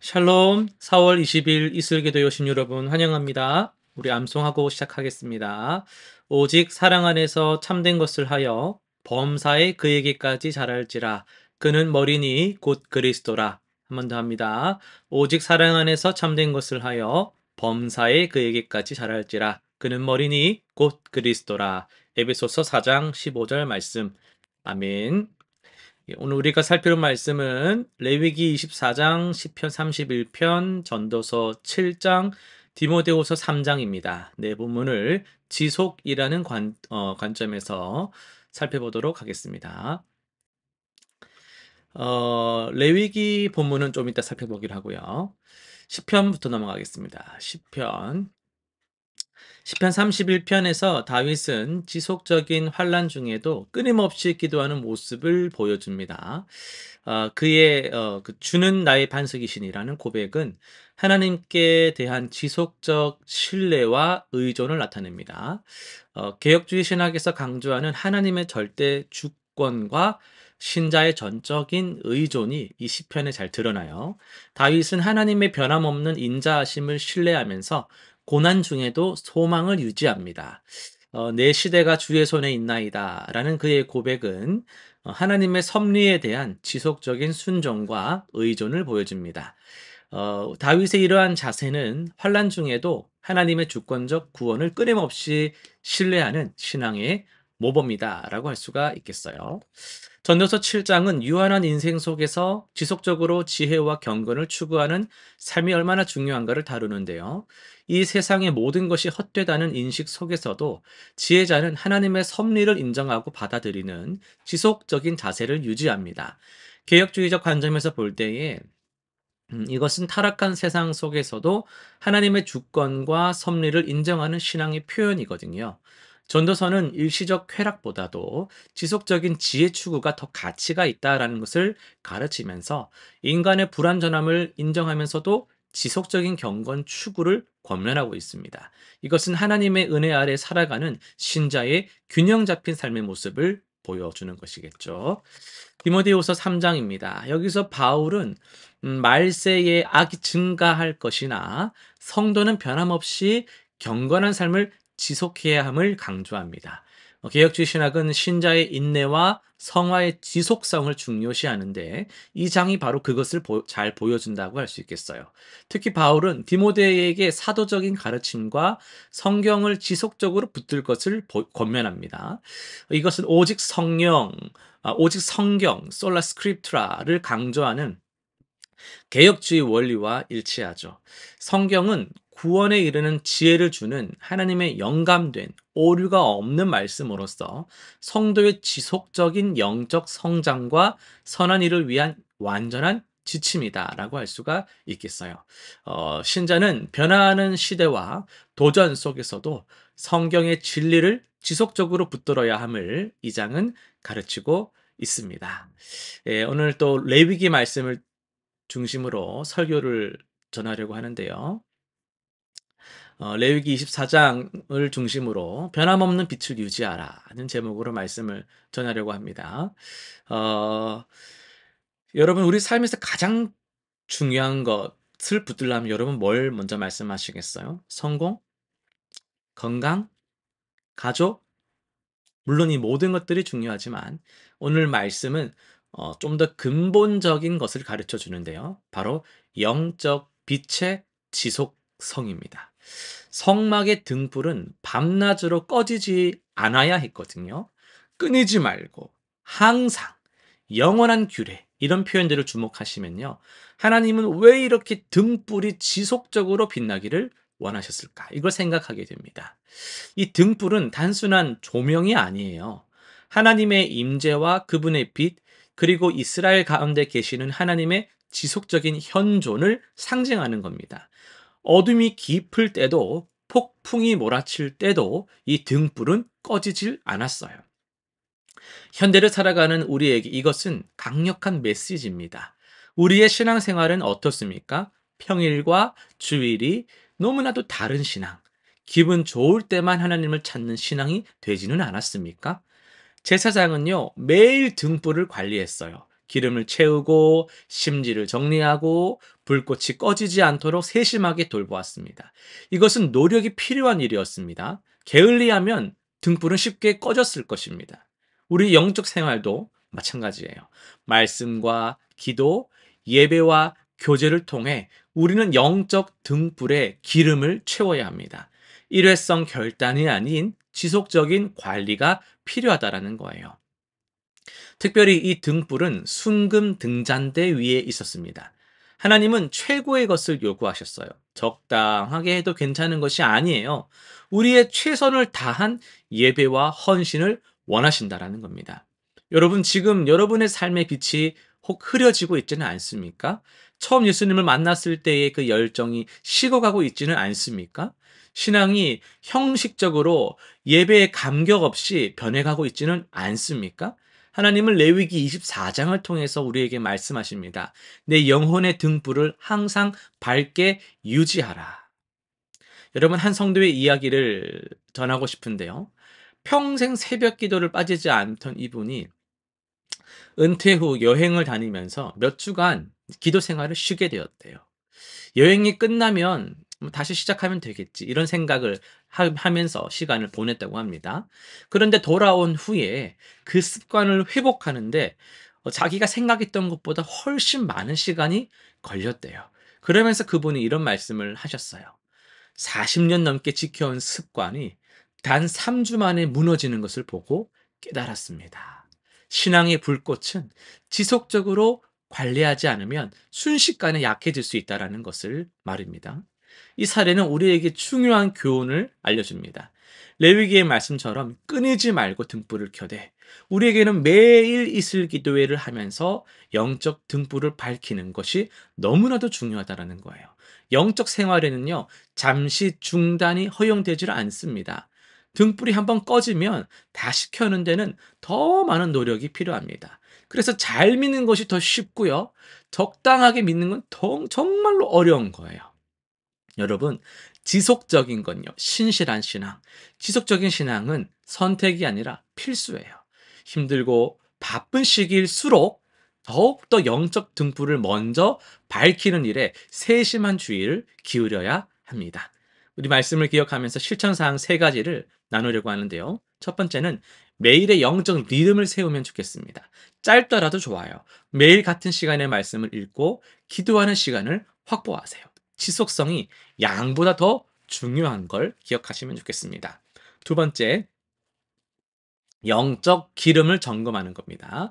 샬롬, 4월 20일 이슬기도 여신 여러분 환영합니다. 우리 암송하고 시작하겠습니다. 오직 사랑 안에서 참된 것을 하여 범사에 그에게까지 자랄지라. 그는 머리니 곧 그리스도라. 한 번 더 합니다. 오직 사랑 안에서 참된 것을 하여 범사에 그에게까지 자랄지라. 그는 머리니 곧 그리스도라. 에베소서 4장 15절 말씀. 아멘. 오늘 우리가 살필 말씀은 레위기 24장, 시편 31편, 전도서 7장, 디모데후서 3장입니다. 네, 본문을 지속이라는 관점에서 살펴보도록 하겠습니다. 레위기 본문은 좀 이따 살펴보기로 하고요. 시편부터 넘어가겠습니다. 시편 31편에서 다윗은 지속적인 환란 중에도 끊임없이 기도하는 모습을 보여줍니다. 그의 주는 나의 반석이시니라는 고백은 하나님께 대한 지속적 신뢰와 의존을 나타냅니다. 개혁주의 신학에서 강조하는 하나님의 절대 주권과 신자의 전적인 의존이 이 시편에 잘 드러나요. 다윗은 하나님의 변함없는 인자하심을 신뢰하면서 고난 중에도 소망을 유지합니다. 내 시대가 주의 손에 있나이다 라는 그의 고백은 하나님의 섭리에 대한 지속적인 순종과 의존을 보여줍니다. 다윗의 이러한 자세는 환란 중에도 하나님의 주권적 구원을 끊임없이 신뢰하는 신앙의 모범이다라고 할 수가 있겠어요. 전도서 7장은 유한한 인생 속에서 지속적으로 지혜와 경건을 추구하는 삶이 얼마나 중요한가를 다루는데요. 이 세상의 모든 것이 헛되다는 인식 속에서도 지혜자는 하나님의 섭리를 인정하고 받아들이는 지속적인 자세를 유지합니다. 개혁주의적 관점에서 볼 때에 이것은 타락한 세상 속에서도 하나님의 주권과 섭리를 인정하는 신앙의 표현이거든요. 전도서는 일시적 쾌락보다도 지속적인 지혜 추구가 더 가치가 있다라는 것을 가르치면서 인간의 불완전함을 인정하면서도 지속적인 경건 추구를 권면하고 있습니다. 이것은 하나님의 은혜 아래 살아가는 신자의 균형 잡힌 삶의 모습을 보여주는 것이겠죠. 디모데후서 3장입니다. 여기서 바울은 말세에 악이 증가할 것이나 성도는 변함없이 경건한 삶을 지속해야 함을 강조합니다. 개혁주의 신학은 신자의 인내와 성화의 지속성을 중요시하는데 이 장이 바로 그것을 잘 보여준다고 할 수 있겠어요. 특히 바울은 디모데에게 사도적인 가르침과 성경을 지속적으로 붙들 것을 권면합니다. 이것은 오직 성경, 솔라 스크립트라를 강조하는 개혁주의 원리와 일치하죠. 성경은 구원에 이르는 지혜를 주는 하나님의 영감된 오류가 없는 말씀으로서 성도의 지속적인 영적 성장과 선한 일을 위한 완전한 지침이다라고 할 수가 있겠어요. 신자는 변화하는 시대와 도전 속에서도 성경의 진리를 지속적으로 붙들어야 함을 이 장은 가르치고 있습니다. 예, 오늘 또 레위기 말씀을 중심으로 설교를 전하려고 하는데요. 레위기 24장을 중심으로 변함없는 빛을 유지하라는 제목으로 말씀을 전하려고 합니다. 어, 여러분 우리 삶에서 가장 중요한 것을 붙들려면 여러분 뭘 먼저 말씀하시겠어요? 성공? 건강? 가족? 물론 이 모든 것들이 중요하지만 오늘 말씀은 좀 더 근본적인 것을 가르쳐 주는데요. 바로 영적 빛의 지속성입니다. 성막의 등불은 밤낮으로 꺼지지 않아야 했거든요. 끊이지 말고 항상 영원한 규례 이런 표현들을 주목하시면요. 하나님은 왜 이렇게 등불이 지속적으로 빛나기를 원하셨을까? 이걸 생각하게 됩니다. 이 등불은 단순한 조명이 아니에요. 하나님의 임재와 그분의 빛, 그리고 이스라엘 가운데 계시는 하나님의 지속적인 현존을 상징하는 겁니다. 어둠이 깊을 때도 폭풍이 몰아칠 때도 이 등불은 꺼지질 않았어요. 현대를 살아가는 우리에게 이것은 강력한 메시지입니다. 우리의 신앙생활은 어떻습니까? 평일과 주일이 너무나도 다른 신앙, 기분 좋을 때만 하나님을 찾는 신앙이 되지는 않았습니까? 제사장은요, 매일 등불을 관리했어요. 기름을 채우고 심지를 정리하고 불꽃이 꺼지지 않도록 세심하게 돌보았습니다. 이것은 노력이 필요한 일이었습니다. 게을리하면 등불은 쉽게 꺼졌을 것입니다. 우리 영적 생활도 마찬가지예요. 말씀과 기도, 예배와 교제를 통해 우리는 영적 등불에 기름을 채워야 합니다. 일회성 결단이 아닌 지속적인 관리가 필요하다라는 거예요. 특별히 이 등불은 순금 등잔대 위에 있었습니다. 하나님은 최고의 것을 요구하셨어요. 적당하게 해도 괜찮은 것이 아니에요. 우리의 최선을 다한 예배와 헌신을 원하신다라는 겁니다. 여러분, 지금 여러분의 삶의 빛이 혹 흐려지고 있지는 않습니까? 처음 예수님을 만났을 때의 그 열정이 식어가고 있지는 않습니까? 신앙이 형식적으로 예배에 감격 없이 변해가고 있지는 않습니까? 하나님은 레위기 24장을 통해서 우리에게 말씀하십니다. 내 영혼의 등불을 항상 밝게 유지하라. 여러분, 한 성도의 이야기를 전하고 싶은데요. 평생 새벽 기도를 빠지지 않던 이분이 은퇴 후 여행을 다니면서 몇 주간 기도 생활을 쉬게 되었대요. 여행이 끝나면 다시 시작하면 되겠지. 이런 생각을 하면서 시간을 보냈다고 합니다. 그런데 돌아온 후에 그 습관을 회복하는데 자기가 생각했던 것보다 훨씬 많은 시간이 걸렸대요. 그러면서 그분이 이런 말씀을 하셨어요. 40년 넘게 지켜온 습관이 단 3주 만에 무너지는 것을 보고 깨달았습니다. 신앙의 불꽃은 지속적으로 관리하지 않으면 순식간에 약해질 수 있다는 것을 말입니다. 이 사례는 우리에게 중요한 교훈을 알려줍니다. 레위기의 말씀처럼 끊이지 말고 등불을 켜되 우리에게는 매일 이슬 기도회를 하면서 영적 등불을 밝히는 것이 너무나도 중요하다는 거예요. 영적 생활에는요, 잠시 중단이 허용되지 않습니다. 등불이 한번 꺼지면 다시 켜는 데는 더 많은 노력이 필요합니다. 그래서 잘 믿는 것이 더 쉽고요. 적당하게 믿는 건 정말로 어려운 거예요. 여러분, 지속적인 건요, 신실한 신앙. 지속적인 신앙은 선택이 아니라 필수예요. 힘들고 바쁜 시기일수록 더욱더 영적 등불을 먼저 밝히는 일에 세심한 주의를 기울여야 합니다. 우리 말씀을 기억하면서 실천사항 3가지를 나누려고 하는데요. 첫 번째는 매일의 영적 리듬을 세우면 좋겠습니다. 짧더라도 좋아요. 매일 같은 시간에 말씀을 읽고 기도하는 시간을 확보하세요. 지속성이 양보다 더 중요한 걸 기억하시면 좋겠습니다. 두 번째, 영적 기름을 점검하는 겁니다.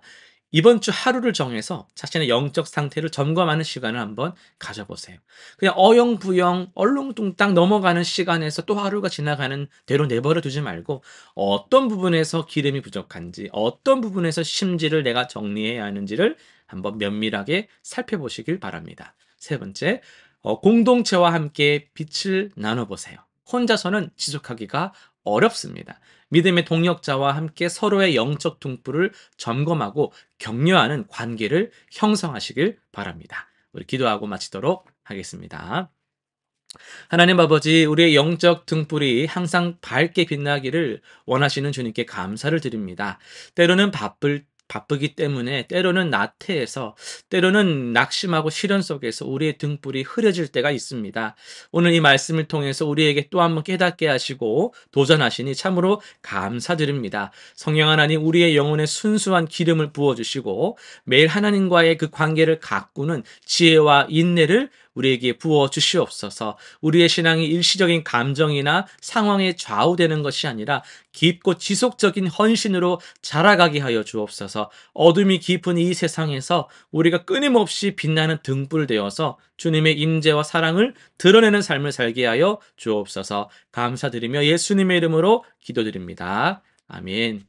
이번 주 하루를 정해서 자신의 영적 상태를 점검하는 시간을 한번 가져보세요. 그냥 어영부영 얼렁뚱땅 넘어가는 시간에서 또 하루가 지나가는 대로 내버려 두지 말고 어떤 부분에서 기름이 부족한지, 어떤 부분에서 심지를 내가 정리해야 하는지를 한번 면밀하게 살펴보시길 바랍니다. 세 번째, 공동체와 함께 빛을 나눠보세요. 혼자서는 지속하기가 어렵습니다. 믿음의 동역자와 함께 서로의 영적 등불을 점검하고 격려하는 관계를 형성하시길 바랍니다. 우리 기도하고 마치도록 하겠습니다. 하나님 아버지, 우리의 영적 등불이 항상 밝게 빛나기를 원하시는 주님께 감사를 드립니다. 때로는 바쁘기 때문에, 때로는 나태해서, 때로는 낙심하고 시련 속에서 우리의 등불이 흐려질 때가 있습니다. 오늘 이 말씀을 통해서 우리에게 또 한번 깨닫게 하시고 도전하시니 참으로 감사드립니다. 성령 하나님, 우리의 영혼에 순수한 기름을 부어주시고 매일 하나님과의 그 관계를 가꾸는 지혜와 인내를 우리에게 부어 주시옵소서. 우리의 신앙이 일시적인 감정이나 상황에 좌우되는 것이 아니라 깊고 지속적인 헌신으로 자라가게 하여 주옵소서. 어둠이 깊은 이 세상에서 우리가 끊임없이 빛나는 등불 되어서 주님의 임재와 사랑을 드러내는 삶을 살게 하여 주옵소서. 감사드리며 예수님의 이름으로 기도드립니다. 아멘.